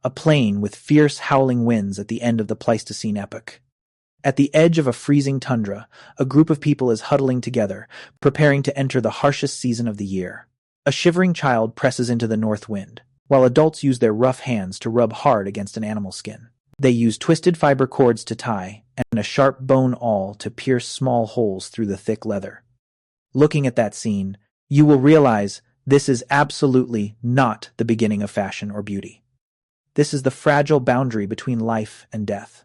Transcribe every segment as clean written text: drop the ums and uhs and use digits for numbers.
a plain with fierce howling winds at the end of the Pleistocene epoch. At the edge of a freezing tundra, a group of people is huddling together, preparing to enter the harshest season of the year. A shivering child presses into the north wind, while adults use their rough hands to rub hard against an animal skin. They use twisted fiber cords to tie, and a sharp bone awl to pierce small holes through the thick leather. Looking at that scene, you will realize this is absolutely not the beginning of fashion or beauty. This is the fragile boundary between life and death.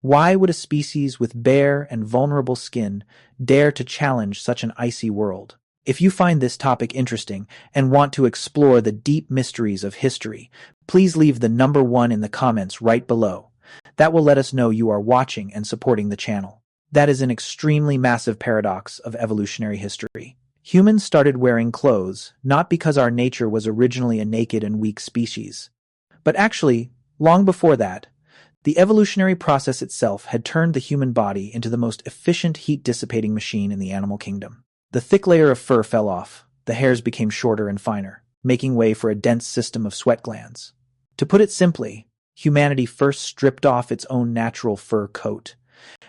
Why would a species with bare and vulnerable skin dare to challenge such an icy world? If you find this topic interesting and want to explore the deep mysteries of history, please leave the number 1 in the comments right below. That will let us know you are watching and supporting the channel. That is an extremely massive paradox of evolutionary history. Humans started wearing clothes not because our nature was originally a naked and weak species, but actually, long before that, the evolutionary process itself had turned the human body into the most efficient heat-dissipating machine in the animal kingdom. The thick layer of fur fell off, the hairs became shorter and finer, making way for a dense system of sweat glands. To put it simply, humanity first stripped off its own natural fur coat,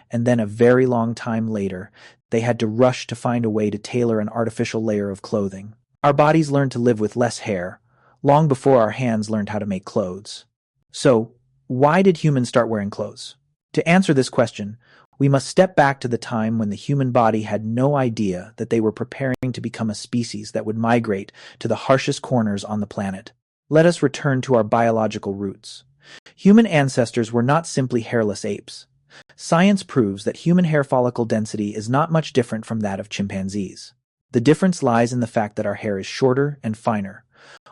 and then a very long time later, they had to rush to find a way to tailor an artificial layer of clothing. Our bodies learned to live with less hair, long before our hands learned how to make clothes. So, why did humans start wearing clothes? To answer this question, we must step back to the time when the human body had no idea that they were preparing to become a species that would migrate to the harshest corners on the planet. Let us return to our biological roots. Human ancestors were not simply hairless apes. Science proves that human hair follicle density is not much different from that of chimpanzees. The difference lies in the fact that our hair is shorter and finer,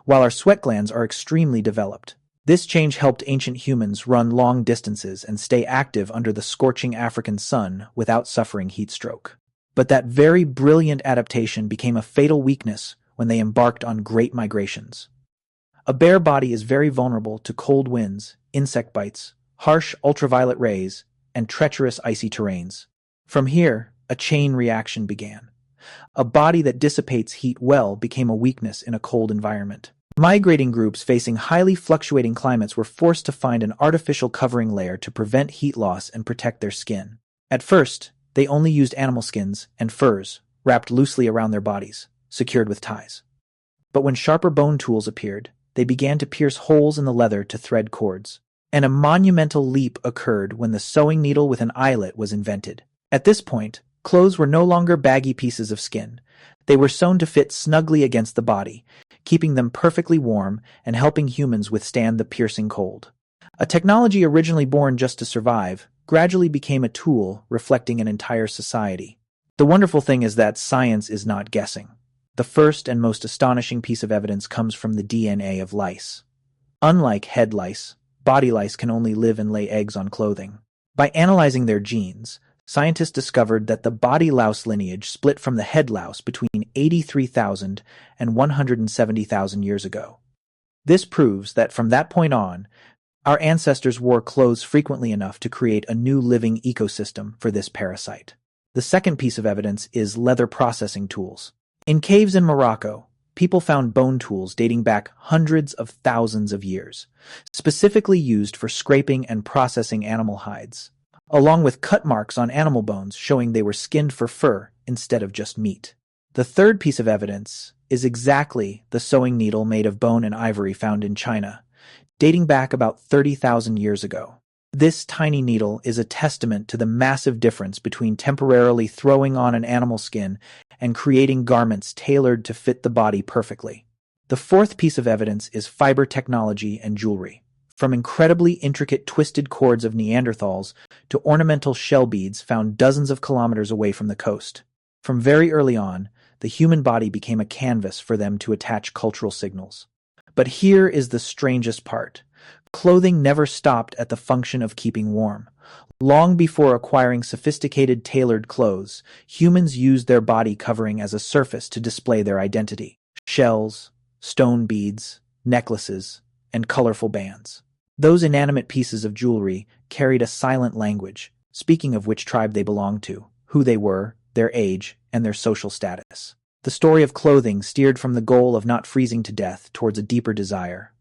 while our sweat glands are extremely developed. This change helped ancient humans run long distances and stay active under the scorching African sun without suffering heat stroke. But that very brilliant adaptation became a fatal weakness when they embarked on great migrations. A bare body is very vulnerable to cold winds, insect bites, harsh ultraviolet rays, and treacherous icy terrains. From here, a chain reaction began. A body that dissipates heat well became a weakness in a cold environment. Migrating groups facing highly fluctuating climates were forced to find an artificial covering layer to prevent heat loss and protect their skin. At first, they only used animal skins and furs, wrapped loosely around their bodies, secured with ties. But when sharper bone tools appeared, they began to pierce holes in the leather to thread cords. And a monumental leap occurred when the sewing needle with an eyelet was invented. At this point, clothes were no longer baggy pieces of skin. They were sewn to fit snugly against the body, keeping them perfectly warm and helping humans withstand the piercing cold. A technology originally born just to survive gradually became a tool reflecting an entire society. The wonderful thing is that science is not guessing. The first and most astonishing piece of evidence comes from the DNA of lice. Unlike head lice, body lice can only live and lay eggs on clothing. By analyzing their genes, scientists discovered that the body louse lineage split from the head louse between 83,000 and 170,000 years ago. This proves that from that point on, our ancestors wore clothes frequently enough to create a new living ecosystem for this parasite. The second piece of evidence is leather processing tools. In caves in Morocco, people found bone tools dating back hundreds of thousands of years, specifically used for scraping and processing animal hides, along with cut marks on animal bones showing they were skinned for fur instead of just meat. The third piece of evidence is exactly the sewing needle made of bone and ivory found in China, dating back about 30,000 years ago. This tiny needle is a testament to the massive difference between temporarily throwing on an animal skin and creating garments tailored to fit the body perfectly. The fourth piece of evidence is fiber technology and jewelry. From incredibly intricate twisted cords of Neanderthals to ornamental shell beads found dozens of kilometers away from the coast. From very early on, the human body became a canvas for them to attach cultural signals. But here is the strangest part. Clothing never stopped at the function of keeping warm. Long before acquiring sophisticated tailored clothes, humans used their body covering as a surface to display their identity. Shells, stone beads, necklaces, and colorful bands. Those inanimate pieces of jewelry carried a silent language, speaking of which tribe they belonged to, who they were, their age, and their social status. The story of clothing steered from the goal of not freezing to death towards a deeper desire.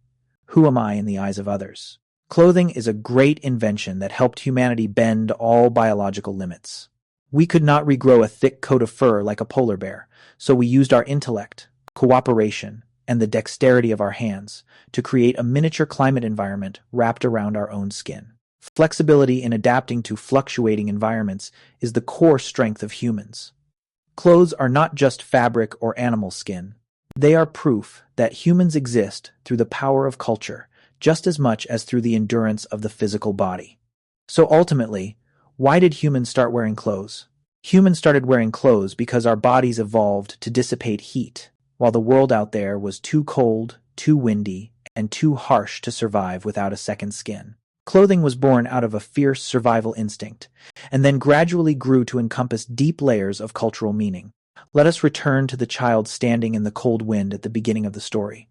Who am I in the eyes of others? Clothing is a great invention that helped humanity bend all biological limits. We could not regrow a thick coat of fur like a polar bear, so we used our intellect, cooperation, and the dexterity of our hands to create a miniature climate environment wrapped around our own skin. Flexibility in adapting to fluctuating environments is the core strength of humans. Clothes are not just fabric or animal skin. They are proof that humans exist through the power of culture, just as much as through the endurance of the physical body. So ultimately, why did humans start wearing clothes? Humans started wearing clothes because our bodies evolved to dissipate heat, while the world out there was too cold, too windy, and too harsh to survive without a second skin. Clothing was born out of a fierce survival instinct, and then gradually grew to encompass deep layers of cultural meaning. Let us return to the child standing in the cold wind at the beginning of the story.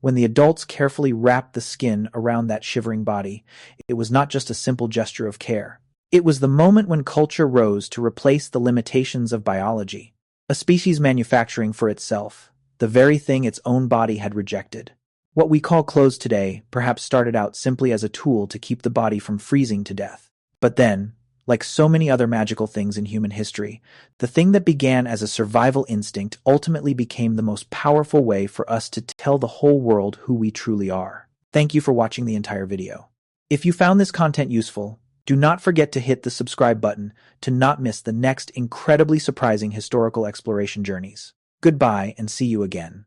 When the adults carefully wrapped the skin around that shivering body, it was not just a simple gesture of care. It was the moment when culture rose to replace the limitations of biology, a species manufacturing for itself, the very thing its own body had rejected. What we call clothes today perhaps started out simply as a tool to keep the body from freezing to death. But then, like so many other magical things in human history, the thing that began as a survival instinct ultimately became the most powerful way for us to tell the whole world who we truly are. Thank you for watching the entire video. If you found this content useful, do not forget to hit the subscribe button to not miss the next incredibly surprising historical exploration journeys. Goodbye and see you again.